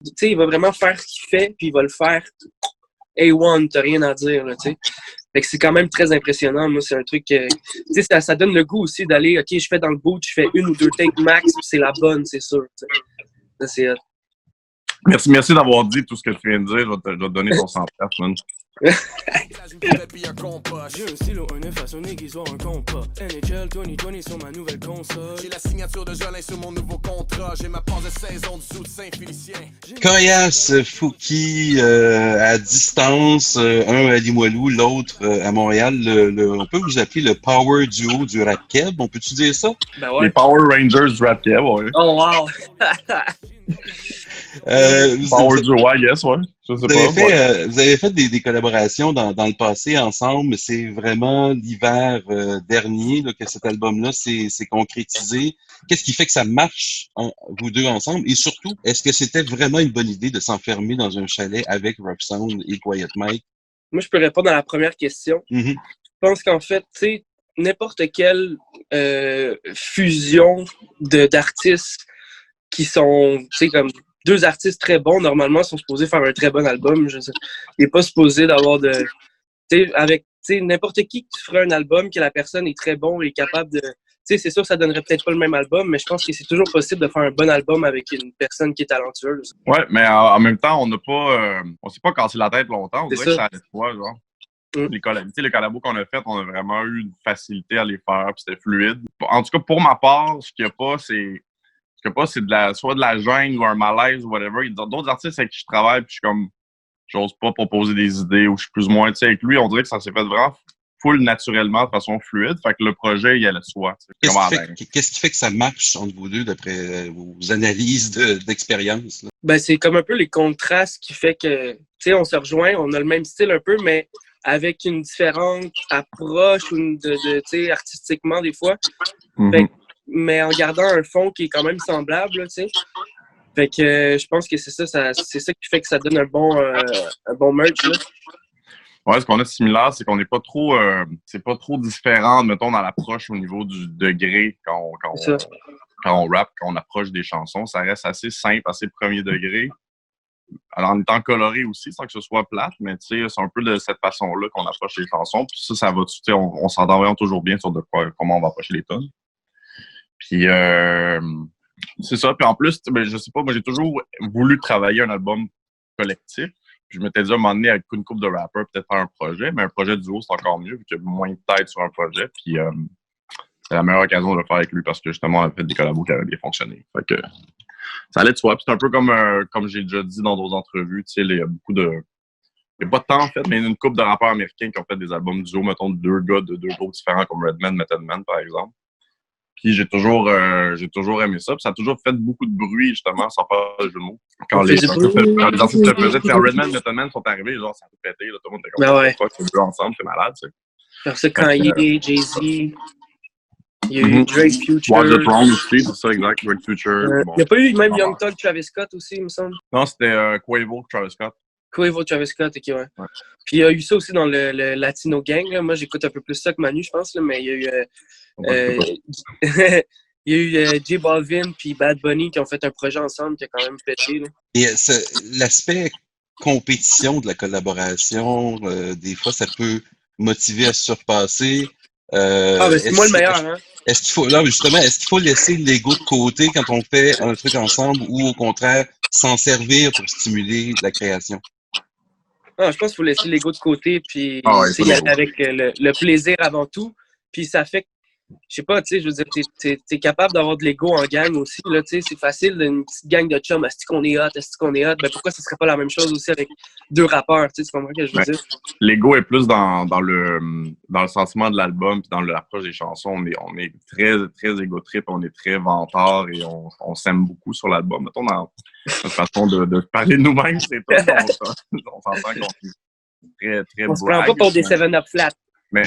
tu sais, il va vraiment faire ce qu'il fait, puis il va le faire A1, t'as rien à dire, là, tu sais. Fait que c'est quand même très impressionnant. Moi, c'est un truc tu sais, ça donne le goût aussi d'aller, OK, je fais dans le boot, je fais 1 ou 2 takes max, puis c'est la bonne, c'est sûr, tu sais. Ça, c'est Merci d'avoir dit tout ce que tu viens de dire. Je vais te donner ton 100$, man. J'ai un stylo, un œuf façonné qui soit un compas. NHL 2020 sur ma nouvelle console. J'ai la signature de Jolin sur mon nouveau contrat. J'ai ma passe de saison du zoo de Saint-Félicien. Corias, Fouki à distance, un à Limoilou, l'autre à Montréal. On peut vous appeler le Power Duo du rap keb, on peut-tu dire ça? Ben ouais. Les Power Rangers du rap keb, ouais. Oh wow! Power Duo, ouais, yes, ouais. Je sais pas. Vous avez fait des collaborations dans le passé ensemble, mais c'est vraiment l'hiver dernier là, que cet album-là s'est concrétisé. Qu'est-ce qui fait que ça marche, vous deux ensemble? Et surtout, est-ce que c'était vraiment une bonne idée de s'enfermer dans un chalet avec Rough Sound et Quiet Mike? Moi, je peux répondre à la première question. Mm-hmm. Je pense qu'en fait, tu sais, n'importe quelle fusion d'artistes qui sont, tu sais, comme deux artistes très bons, normalement, sont supposés faire un très bon album. Je sais. Il n'est pas supposé d'avoir de... Tu sais, avec n'importe qui ferait un album, que la personne est très bon et capable de... Tu sais, c'est sûr que ça donnerait peut-être pas le même album, mais je pense que c'est toujours possible de faire un bon album avec une personne qui est talentueuse. Ouais, mais en même temps, on s'est pas cassé la tête longtemps. On dirait que ça allait de toi, genre. Les collabos qu'on a fait, on a vraiment eu une facilité à les faire, puis c'était fluide. En tout cas, pour ma part, ce qu'il n'y a pas, c'est soit de la gêne ou un malaise ou whatever. Il y a d'autres artistes avec qui je travaille, puis je suis comme, j'ose pas proposer des idées ou je suis plus ou moins, tu sais, avec lui, on dirait que ça s'est fait vraiment full naturellement, de façon fluide. Fait que le projet, il allait de soi. Qu'est-ce qui fait que ça marche entre vous deux, d'après vos analyses d'expérience? Ben, c'est comme un peu les contrastes qui fait que, tu sais, on se rejoint, on a le même style un peu, mais avec une différente approche tu sais, artistiquement, des fois. Mm-hmm. Fait, mais en gardant un fond qui est quand même semblable, tu sais. Fait que je pense que c'est ça qui fait que ça donne un bon merch, là. Ouais, ce qu'on a de similaire, c'est qu'on n'est pas trop, c'est pas trop différent, mettons, dans l'approche au niveau du degré quand on rappe, quand on approche des chansons. Ça reste assez simple, assez premier degré. Alors, en étant coloré aussi, sans que ce soit plate, mais tu sais, c'est un peu de cette façon-là qu'on approche les chansons. Puis ça va, tu sais, on s'entend vraiment toujours bien sur comment on va approcher les tonnes. Puis, c'est ça. Puis en plus, ben, je sais pas, moi, j'ai toujours voulu travailler un album collectif. Puis je m'étais dit à un moment donné, avec une couple de rappers, peut-être faire un projet, mais un projet duo, c'est encore mieux, vu qu'il y a moins de tête sur un projet. Puis c'est la meilleure occasion de le faire avec lui parce que justement, on a fait des collabos qui avaient bien fonctionné. Fait que ça allait de soi. Puis c'est un peu comme j'ai déjà dit dans d'autres entrevues, tu sais, il y a beaucoup de... Il n'y a pas de temps, en fait, mais il y a une couple de rappeurs américains qui ont fait des albums duo, mettons, de deux gars de deux groupes différents, comme Redman, Method Man, par exemple. Puis j'ai toujours aimé ça. Puis ça a toujours fait beaucoup de bruit, justement, sans faire de jeu de mots. Quand les artistes le faisaient, quand Redman et Method Man sont arrivés, genre, ça a tout pété. Là, tout le monde était comme, ouais. C'est deux ensemble, c'est malade, tu sais. Parce que quand Jay-Z, il y a eu Drake, Future. Watch the Throne aussi, c'est ça, exact. Drake, Future. Il n'y a pas eu même Young Thug, Travis Scott aussi, il me semble. Non, c'était Quavo, Travis Scott. Quavo, Travis Scott, ok, ouais. Puis il y a eu ça aussi dans le Latino Gang. Là. Moi, j'écoute un peu plus ça que Manu, je pense, là, mais il y a eu... il y a eu J Balvin puis Bad Bunny qui ont fait un projet ensemble qui a quand même pété. Là. Et l'aspect compétition de la collaboration, des fois, ça peut motiver à se surpasser. Ben c'est moi le meilleur, hein? Est-ce qu'il faut laisser l'ego de côté quand on fait un truc ensemble ou au contraire s'en servir pour stimuler la création? Non, je pense qu'il faut laisser l'ego de côté puis y aller avec le plaisir avant tout. Puis ça fait que, je sais pas, tu sais, je veux dire, t'es capable d'avoir de l'ego en gang aussi, là, tu sais, c'est facile d'une petite gang de chums, est-ce qu'on est hot, ben pourquoi ça serait pas la même chose aussi avec deux rappeurs, tu sais, tu comprends ce que je veux dire? L'ego est plus dans le sentiment de l'album puis dans l'approche des chansons, on est très, très égo-trip, on est très vantard et on s'aime beaucoup sur l'album. Mettons, dans notre façon de parler de nous-mêmes, c'est pas, on s'entend qu'on est très, très on se prend pas pour des 7-up flat. Mais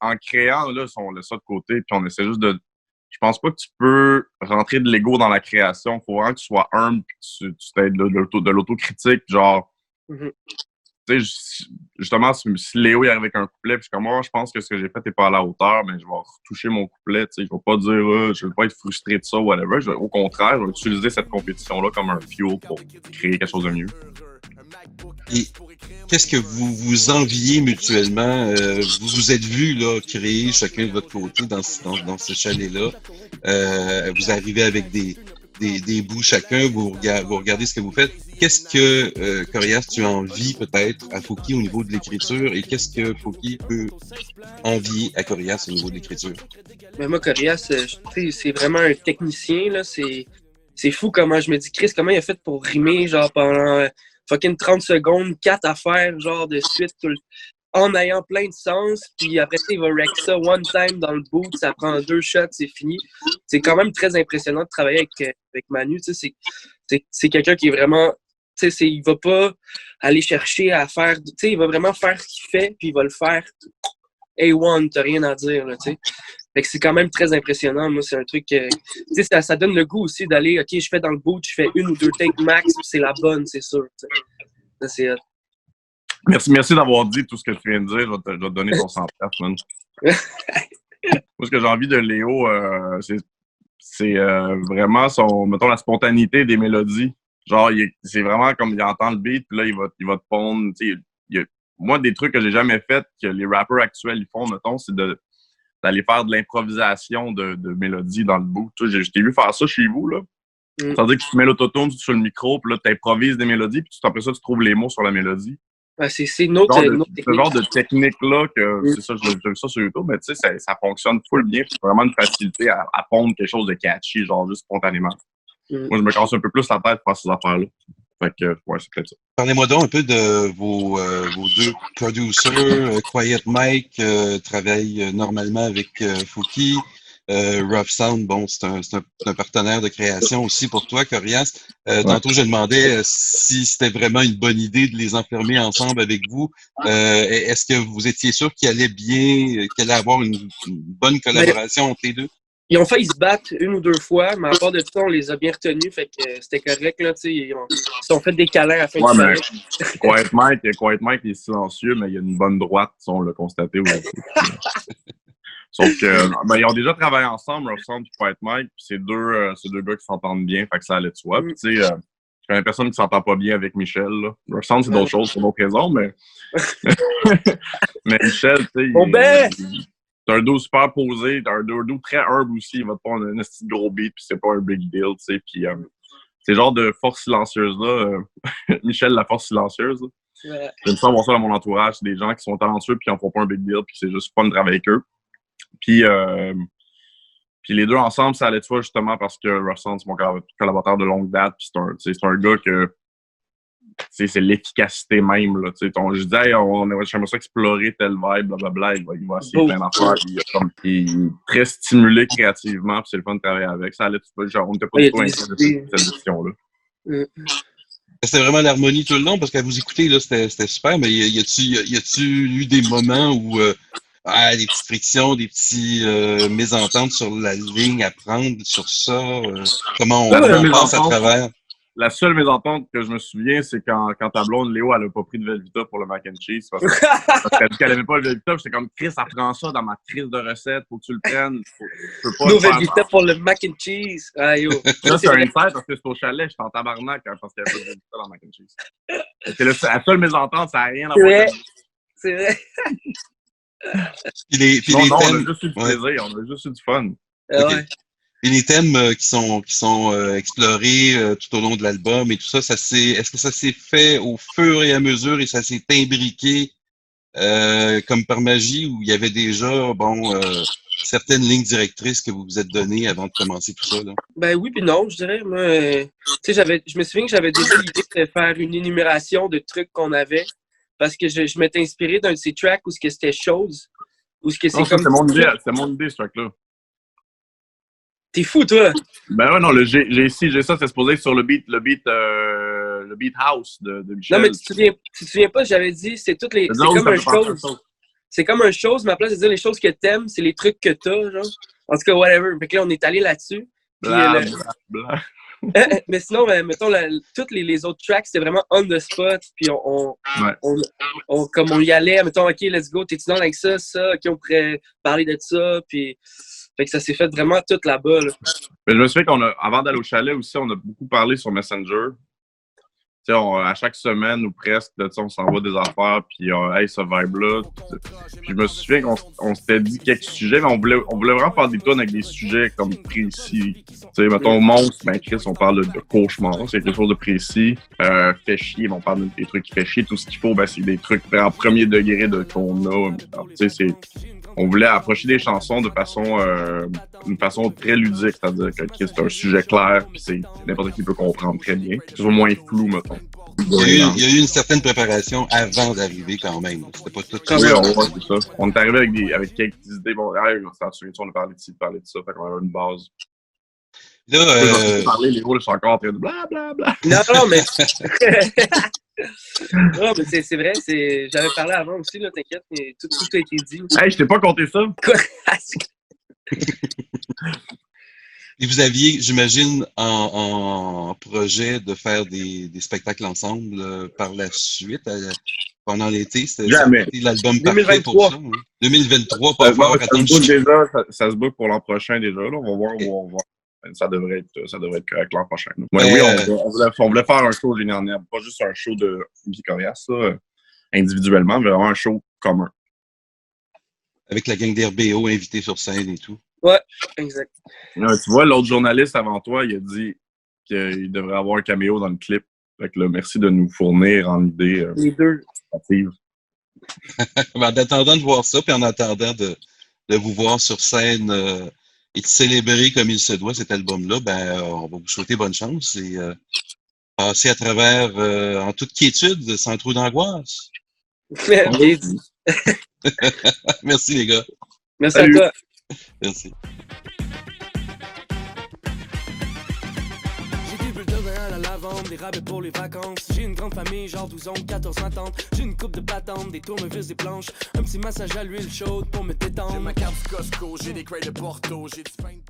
en créant, là, on laisse ça de côté, puis on essaie juste de... Je pense pas que tu peux rentrer de l'ego dans la création. Il faut vraiment que tu sois humble, puis tu t'aides de l'autocritique, genre... tu sais, justement, si Léo il arrive avec un couplet, puis comme moi, je pense que ce que j'ai fait n'est pas à la hauteur, mais je vais retoucher mon couplet, tu sais, je vais pas dire, je vais pas être frustré de ça, whatever. Au contraire, je vais utiliser cette compétition-là comme un fuel pour créer quelque chose de mieux. Et qu'est-ce que vous vous enviez mutuellement? Vous vous êtes vus là, créer chacun de votre côté dans ce chalet-là. Vous arrivez avec des bouts chacun, vous regardez ce que vous faites. Qu'est-ce que Corias, tu envies peut-être à Fouki au niveau de l'écriture et qu'est-ce que Fouki peut envier à Corias au niveau de l'écriture? Mais moi, Corias, c'est vraiment un technicien, là. C'est fou comment je me dis, Chris, comment il a fait pour rimer, genre, pendant fucking 30 secondes, 4 affaires, genre, de suite, en ayant plein de sens, puis après ça, il va wreck ça one time dans le boot, ça prend 2 shots, c'est fini. C'est quand même très impressionnant de travailler avec Manu, tu sais, c'est quelqu'un qui est vraiment, tu sais, il va pas aller chercher à faire, tu sais, il va vraiment faire ce qu'il fait, puis il va le faire A1, t'as rien à dire, là, tu sais. Fait que c'est quand même très impressionnant. Moi, c'est un truc tu sais, ça donne le goût aussi d'aller, OK, je fais dans le boot, je fais 1 ou 2 takes max, puis c'est la bonne, c'est sûr, tu sais. Ça, c'est Merci d'avoir dit tout ce que tu viens de dire. Je vais te donner ton 100$, man. Moi, ce que j'ai envie de Léo, c'est vraiment mettons, la spontanéité des mélodies. Genre, c'est vraiment comme il entend le beat, puis là, il va te pondre. Moi, des trucs que j'ai jamais fait, que les rappers actuels ils font, mettons, c'est d'aller faire de l'improvisation de mélodies dans le bout. Je t'ai vu faire ça chez vous, là. C'est-à-dire que tu te mets l'autotune sur le micro, puis là, tu improvises des mélodies, puis après ça, tu trouves les mots sur la mélodie. C'est notre technique. Ce genre de technique-là, c'est ça, j'ai vu ça sur YouTube, mais tu sais, ça fonctionne full bien. C'est vraiment une facilité à pondre quelque chose de catchy, genre juste spontanément. Moi, je me casse un peu plus la tête pour faire ces affaires-là. Fait que, ouais, c'est peut-être ça. Parlez-moi donc un peu de vos 2 producers. Quiet Mike travaille normalement avec Fouki. Rough Sound, bon, c'est un partenaire de création aussi pour toi, Corias. Tantôt, je demandais si c'était vraiment une bonne idée de les enfermer ensemble avec vous. Est-ce que vous étiez sûr qu'il allait avoir une bonne collaboration entre les deux? Ils ont failli se battre 1 ou 2 fois, mais à part de ça, on les a bien retenus, fait que c'était correct, là, tu sais. Ils se sont fait des câlins à la fin du soirée. Quiet Mike est silencieux, mais il y a une bonne droite, si on l'a constaté aujourd'hui. Sauf que, ils ont déjà travaillé ensemble, Rough Sound et Quiet Mike, puis c'est deux gars qui s'entendent bien, fait que ça allait de soi. Puis, tu sais, je connais personne qui s'entend pas bien avec Michel, là. Rough Sound, c'est d'autres choses pour d'autres raisons, mais. Mais Michel, tu sais. T'as un dos super posé, t'as un dos très humble aussi, il va te prendre un petit gros beat, puis c'est pas un big deal, tu sais. Puis, c'est genre de force silencieuse-là. Michel, la force silencieuse, là. Ouais. J'aime ça avoir ça dans mon entourage, c'est des gens qui sont talentueux, puis qui en font pas un big deal, puis c'est juste fun de travailler avec eux. Puis les deux ensemble, ça allait de soi justement parce que Rough Sound, c'est mon collaborateur de longue date. Puis c'est un gars que c'est l'efficacité même. Là, je disais, hey, j'aimerais ça explorer telle vibe, blablabla. Il va essayer plein d'affaires. Il est très stimulé créativement. Puis c'est le fun de travailler avec. Ça allait de soi. Genre, on n'était pas du tout inquiets de cette décision-là. C'était vraiment l'harmonie tout le long parce qu'à vous écouter, là, c'était super. Mais y a-tu eu des moments où des petites frictions, des petits mésententes sur la ligne à prendre sur ça? Comment on passe à travers? La seule mésentente que je me souviens, c'est quand ta blonde, Léo, elle a pas pris de Velveeta pour le mac and cheese. Parce qu'elle dit qu'elle aimait pas le Velveeta. J'étais comme, Chris, ça prend ça dans ma crise de recette. Faut que tu le prennes. Je peux pas le Velveeta pour le mac and cheese. Ah, yo. Ça, c'est un insight parce que c'est au chalet. J'étais en tabarnak parce qu'il y avait pas de Velveeta dans le mac and cheese. C'est la seule mésentente. Ça n'a rien à voir. C'est vrai. On a juste eu du plaisir. On a juste eu du fun. Okay. Ouais. Et les thèmes qui sont explorés tout au long de l'album et tout ça, est-ce que ça s'est fait au fur et à mesure et ça s'est imbriqué comme par magie ou il y avait déjà certaines lignes directrices que vous vous êtes données avant de commencer tout ça? Là? Ben oui puis non, je dirais. Moi, je me souviens que j'avais déjà l'idée de faire une énumération de trucs qu'on avait parce que je m'étais inspiré d'un de ces tracks où c'était chose. C'est mon idée, ce track-là. T'es fou, toi! Ben ouais, non, j'ai ça, c'est supposé être sur le beat house de Michel. Non, mais tu te souviens pas, j'avais dit, c'est toutes les. C'est comme un chose. C'est comme un chose, mais à place de dire les choses que t'aimes, c'est les trucs que t'as, genre. En tout cas, whatever. Fait que là, on est allé là-dessus. Blah. Mais sinon, mettons, toutes les autres tracks, c'était vraiment on the spot. Puis comme on y allait, mettons, OK, let's go, t'es-tu dans avec ça, OK, on pourrait parler de ça. Puis, fait que ça s'est fait vraiment tout là-bas. Là. Mais je me souviens avant d'aller au chalet aussi, on a beaucoup parlé sur Messenger. À chaque semaine ou presque, là, on s'envoie des affaires, puis hey, ce vibe-là. Puis je me souviens qu'on s'était dit quelques sujets, mais on voulait vraiment faire des tonnes avec des sujets comme précis. Mettons, monstre, ben Chris, on parle de cauchemar, c'est quelque chose de précis. Fait chier, on parle des trucs qui fait chier. Tout ce qu'il faut, ben, c'est des trucs en premier degré qu'on a. On voulait approcher des chansons de une façon très ludique, c'est-à-dire que c'est un sujet clair, puis c'est n'importe qui peut comprendre très bien. C'est au moins flou, mettons. Il y a eu une certaine préparation avant d'arriver quand même. C'était pas tout. Oui, c'est ça. On est arrivé avec quelques idées. Bon, on a parlé de ci, de ça, fait qu'on avait une base. Là, parler, les rôles sont encore en train de blablabla. Non, mais. Non, mais c'est vrai, j'avais parlé avant aussi, là, t'inquiète, mais tout a été dit. Hey, je t'ai pas compté ça. Quoi? Et vous aviez, j'imagine, en projet de faire des spectacles ensemble par la suite, pendant l'été. C'était l'album parfait pour ça. Hein? 2023, pas avoir attendre. Ça se book pour l'an prochain déjà. Là. On va voir où on va. Ça devrait être correct l'an prochain. Oui, on voulait faire un show génial, pas juste un show de Guy Corias, individuellement, mais vraiment un show commun. Avec la gang d'RBO invité sur scène et tout. Ouais, exact. Tu vois, l'autre journaliste avant toi, il a dit qu'il devrait avoir un caméo dans le clip. Fait que là, merci de nous fournir en idée. Les deux. En attendant de voir ça, puis en attendant de vous voir sur scène et de célébrer comme il se doit cet album-là, on va vous souhaiter bonne chance et passer à travers en toute quiétude, sans trop d'angoisse. Merci les gars. Merci Salut. à toi. Merci. J'ai du bulldog à la lavande, des rabais pour les vacances. J'ai une grande famille, genre 12 oncles, 14 tantes. J'ai une coupe de patente, des tournevis, des planches. Un petit massage à l'huile chaude pour me détendre. J'ai ma carte du Costco, j'ai des crates de Porto, j'ai du pain de